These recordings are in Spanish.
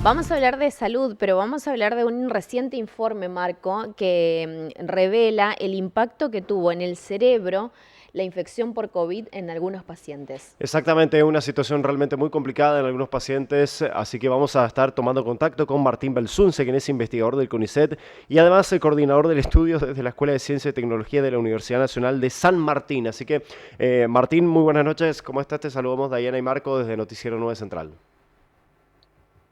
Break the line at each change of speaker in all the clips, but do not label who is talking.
Vamos a hablar de salud, pero vamos a hablar de un reciente informe, Marco, que revela el impacto que tuvo en el cerebro la infección por COVID en algunos pacientes.
Exactamente, una situación realmente muy complicada en algunos pacientes, así que vamos a estar tomando contacto con Martín Belsunce, quien es investigador del CONICET y además el coordinador del estudio desde la Escuela de Ciencia y Tecnología de la Universidad Nacional de San Martín. Así que, Martín, muy buenas noches, ¿cómo estás? Te saludamos Diana y Marco desde Noticiero 9 Central.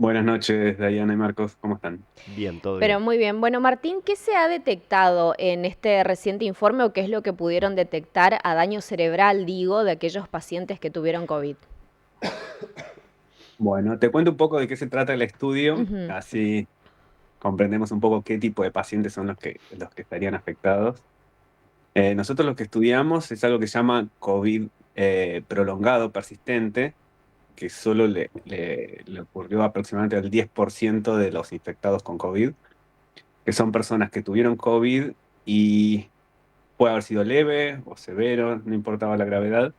Buenas noches, Dayana y Marcos, ¿cómo están?
Bien, todo
Pero
bien.
muy bien. Bueno, Martín, ¿qué se ha detectado en este reciente informe o qué es lo que pudieron detectar a daño cerebral, digo, de aquellos pacientes que tuvieron COVID?
Bueno, te cuento un poco de qué se trata el estudio,
Ujú.
así comprendemos un poco qué tipo de pacientes son los que estarían afectados. Nosotros lo que estudiamos es algo que se llama COVID prolongado, persistente, que solo le ocurrió aproximadamente al 10% de los infectados con COVID, que son personas que tuvieron COVID y puede haber sido leve o severo, no importaba la gravedad.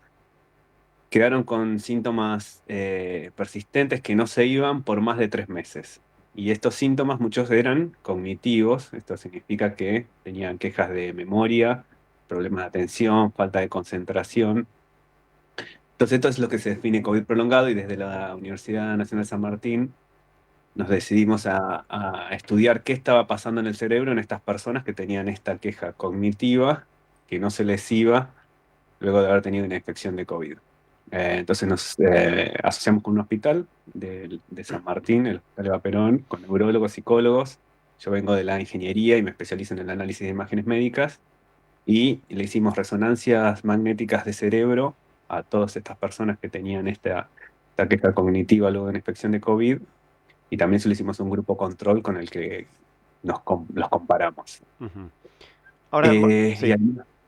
Quedaron con síntomas persistentes que no se iban por más de 3 meses. Y estos síntomas muchos eran cognitivos, esto significa que tenían quejas de memoria, problemas de atención, falta de concentración. Entonces esto es lo que se define COVID prolongado y desde la Universidad Nacional de San Martín nos decidimos a estudiar qué estaba pasando en el cerebro en estas personas que tenían esta queja cognitiva que no se les iba luego de haber tenido una infección de COVID. Entonces nos asociamos con un hospital de San Martín, el Hospital Eva Perón, con neurólogos, psicólogos. Yo vengo de la ingeniería y me especializo en el análisis de imágenes médicas y le hicimos resonancias magnéticas de cerebro a todas estas personas que tenían esta queja cognitiva luego de una infección de COVID y también se le hicimos un grupo control con el que los comparamos.
Ujú. Ahora,
Y
sí.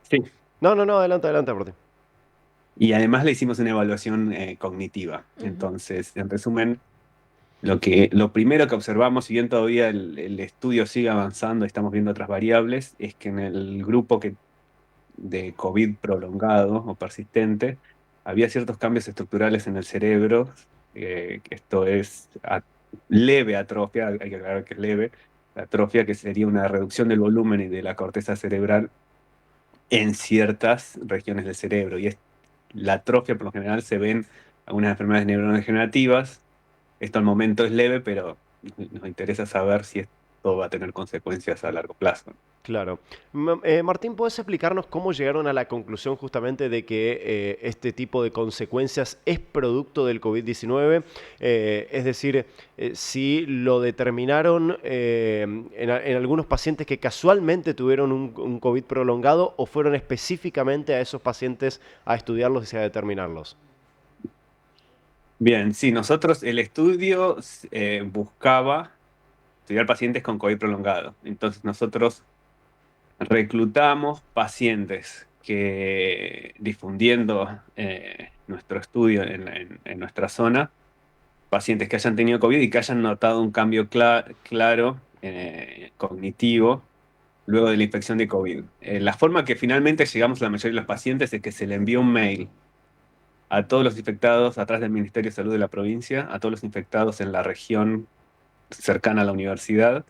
sí.
No, no, no, adelante, adelante, Martín.
Y además le hicimos una evaluación cognitiva.
Ujú.
Entonces, en resumen, lo primero que observamos, si bien todavía el estudio sigue avanzando, estamos viendo otras variables, es que en el grupo de COVID prolongado o persistente, había ciertos cambios estructurales en el cerebro, que esto es leve atrofia, hay que aclarar que es leve, la atrofia que sería una reducción del volumen y de la corteza cerebral en ciertas regiones del cerebro. La atrofia por lo general se ve en algunas enfermedades neurodegenerativas. Esto al momento es leve, pero nos interesa saber si esto va a tener consecuencias a largo plazo.
Claro. Martín, ¿puedes explicarnos cómo llegaron a la conclusión justamente de que este tipo de consecuencias es producto del COVID-19? Es decir, si lo determinaron en algunos pacientes que casualmente tuvieron un COVID prolongado o fueron específicamente a esos pacientes a estudiarlos y a determinarlos.
Bien, sí, nosotros el estudio buscaba estudiar pacientes con COVID prolongado. Entonces nosotros reclutamos pacientes que difundiendo nuestro estudio en nuestra zona, pacientes que hayan tenido COVID y que hayan notado un cambio claro cognitivo luego de la infección de COVID. La forma que finalmente llegamos a la mayoría de los pacientes es que se le envió un mail a todos los infectados atrás del Ministerio de Salud de la provincia, a todos los infectados en la región cercana a la universidad,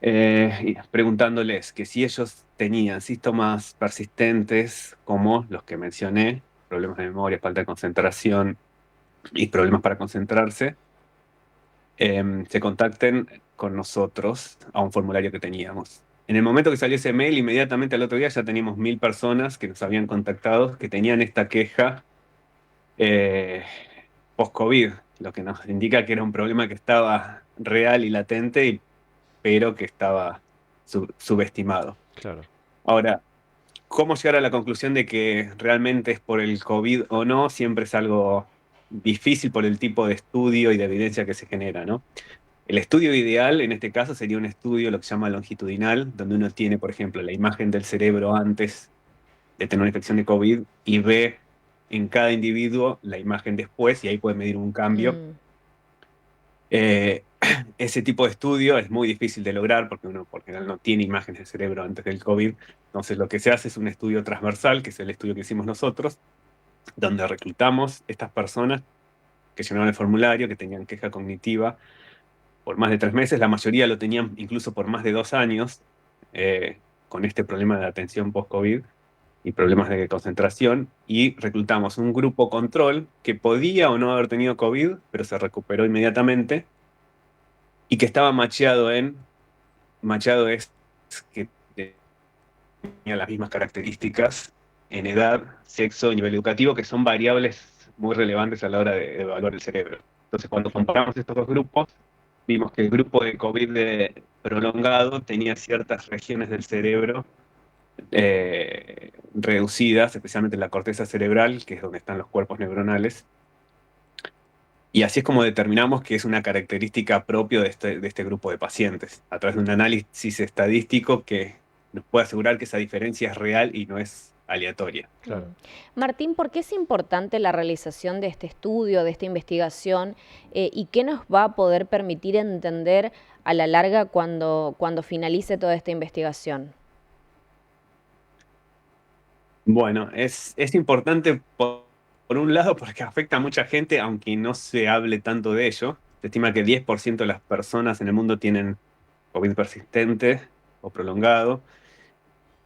y preguntándoles que si ellos tenían síntomas persistentes como los que mencioné, problemas de memoria, falta de concentración y problemas para concentrarse, se contacten con nosotros a un formulario que teníamos. En el momento que salió ese mail, inmediatamente al otro día ya teníamos 1.000 personas que nos habían contactado, que tenían esta queja eh, post-COVID, lo que nos indica que era un problema que estaba real y latente, pero que estaba subestimado.
Claro.
Ahora, ¿cómo llegar a la conclusión de que realmente es por el COVID o no? Siempre es algo difícil por el tipo de estudio y de evidencia que se genera, ¿no? El estudio ideal, en este caso, sería un estudio, lo que se llama longitudinal, donde uno tiene, por ejemplo, la imagen del cerebro antes de tener una infección de COVID y ve en cada individuo la imagen después y ahí puede medir un cambio.
Mm.
Eh, Ese tipo de estudio es muy difícil de lograr porque uno por general no tiene imágenes del cerebro antes del COVID. Entonces lo que se hace es un estudio transversal, que es el estudio que hicimos nosotros, donde reclutamos estas personas que llenaron el formulario, que tenían queja cognitiva por más de 3 meses, la mayoría lo tenían incluso por más de 2 años, con este problema de atención post-COVID y problemas de concentración, y reclutamos un grupo control que podía o no haber tenido COVID, pero se recuperó inmediatamente, y que estaba macheado es que tenía las mismas características en edad, sexo y nivel educativo, que son variables muy relevantes a la hora de evaluar el cerebro. Entonces, cuando comparamos estos dos grupos, vimos que el grupo de COVID prolongado tenía ciertas regiones del cerebro reducidas, especialmente en la corteza cerebral, que es donde están los cuerpos neuronales. Y así es como determinamos que es una característica propia de este grupo de pacientes, a través de un análisis estadístico que nos puede asegurar que esa diferencia es real y no es aleatoria.
Claro.
Martín, ¿por qué es importante la realización de este estudio, de esta investigación, y qué nos va a poder permitir entender a la larga cuando finalice toda esta investigación?
Bueno, es importante por un lado porque afecta a mucha gente, aunque no se hable tanto de ello. Se estima que 10% de las personas en el mundo tienen COVID persistente o prolongado.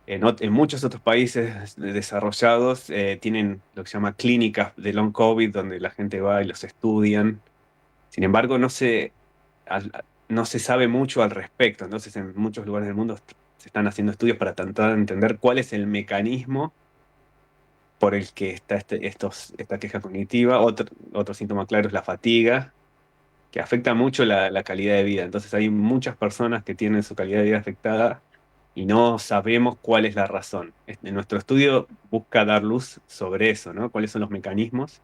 En muchos otros países desarrollados tienen lo que se llama clínicas de long COVID, donde la gente va y los estudian. Sin embargo, no se sabe mucho al respecto. Entonces, en muchos lugares del mundo se están haciendo estudios para tratar de entender cuál es el mecanismo por el que está esta queja cognitiva. Otro síntoma claro es la fatiga, que afecta mucho la calidad de vida. Entonces hay muchas personas que tienen su calidad de vida afectada y no sabemos cuál es la razón. Nuestro estudio busca dar luz sobre eso, ¿no? ¿Cuáles son los mecanismos?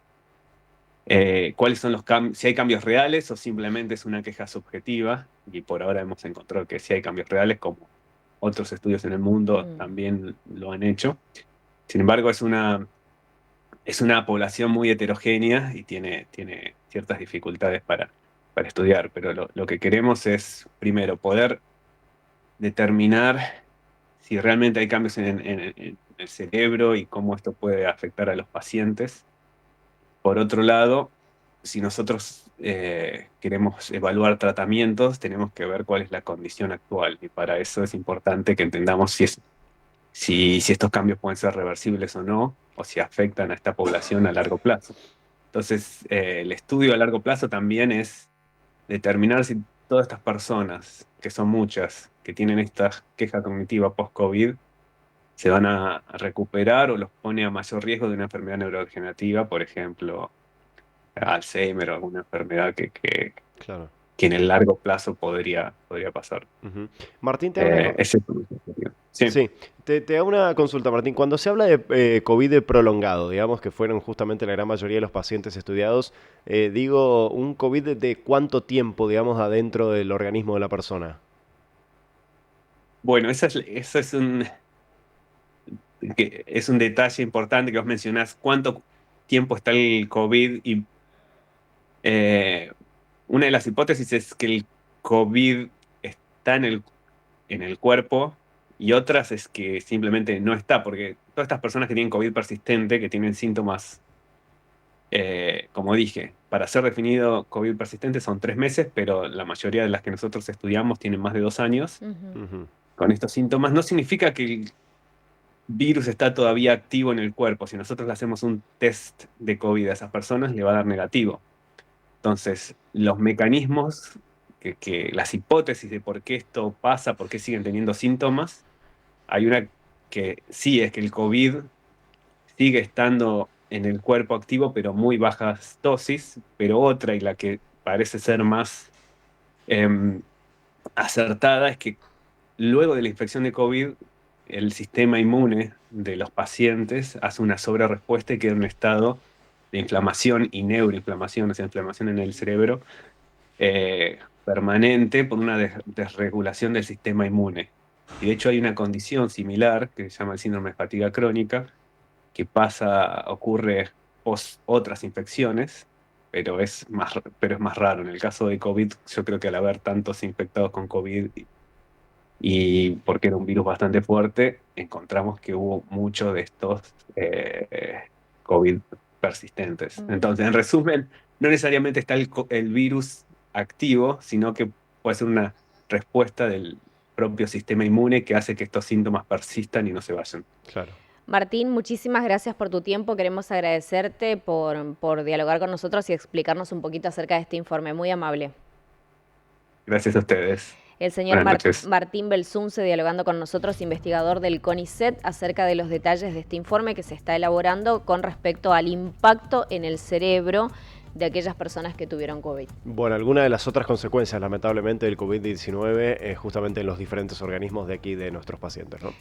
¿Cuáles son los cambios? Si hay cambios reales o simplemente es una queja subjetiva. Y por ahora hemos encontrado que sí hay cambios reales, como otros estudios en el mundo también lo han hecho. Sin embargo, es una población muy heterogénea y tiene ciertas dificultades para estudiar, pero lo que queremos es, primero, poder determinar si realmente hay cambios en el cerebro y cómo esto puede afectar a los pacientes. Por otro lado, si nosotros queremos evaluar tratamientos, tenemos que ver cuál es la condición actual, y para eso es importante que entendamos si estos cambios pueden ser reversibles o no, o si afectan a esta población a largo plazo. Entonces, el estudio a largo plazo también es determinar si todas estas personas, que son muchas, que tienen esta queja cognitiva post-COVID, se van a recuperar o los pone a mayor riesgo de una enfermedad neurodegenerativa, por ejemplo, Alzheimer o alguna enfermedad
Claro.
que en el largo plazo podría pasar.
Ujú. Martín, te hago una,
Ese es el objetivo. Sí.
sí, te hago una consulta, Martín. Cuando se habla de COVID prolongado, digamos que fueron justamente la gran mayoría de los pacientes estudiados, digo, un COVID de cuánto tiempo, digamos, adentro del organismo de la persona.
Bueno, eso es un detalle importante que vos mencionás, cuánto tiempo está el COVID, y una de las hipótesis es que el COVID está en el cuerpo, y otras es que simplemente no está, porque todas estas personas que tienen COVID persistente, que tienen síntomas, como dije, para ser definido COVID persistente son 3 meses, pero la mayoría de las que nosotros estudiamos tienen más de 2 años
Ujú.
con estos síntomas. No significa que el virus está todavía activo en el cuerpo. Si nosotros le hacemos un test de COVID a esas personas, le va a dar negativo. Entonces, los mecanismos, las hipótesis de por qué esto pasa, por qué siguen teniendo síntomas, hay una que sí es que el COVID sigue estando en el cuerpo activo, pero muy bajas dosis, pero otra, y la que parece ser más em, acertada, es que luego de la infección de COVID, el sistema inmune de los pacientes hace una sobrerespuesta y queda en un estado de inflamación y neuroinflamación, o sea, inflamación en el cerebro, permanente, por una desregulación del sistema inmune. Y de hecho hay una condición similar que se llama el síndrome de fatiga crónica, que ocurre post otras infecciones, pero es más raro. En el caso de COVID, yo creo que al haber tantos infectados con COVID y porque era un virus bastante fuerte, encontramos que hubo muchos de estos COVID persistentes. Entonces, en resumen, no necesariamente está el virus activo, sino que puede ser una respuesta del propio sistema inmune que hace que estos síntomas persistan y no se vayan.
Claro.
Martín, muchísimas gracias por tu tiempo. Queremos agradecerte por dialogar con nosotros y explicarnos un poquito acerca de este informe. Muy amable.
Gracias a ustedes.
El señor
Buenas noches.
Martín Belsunce dialogando con nosotros, investigador del CONICET, acerca de los detalles de este informe que se está elaborando con respecto al impacto en el cerebro de aquellas personas que tuvieron COVID.
Bueno, alguna de las otras consecuencias, lamentablemente, del COVID-19 es justamente en los diferentes organismos de aquí de nuestros pacientes, ¿no?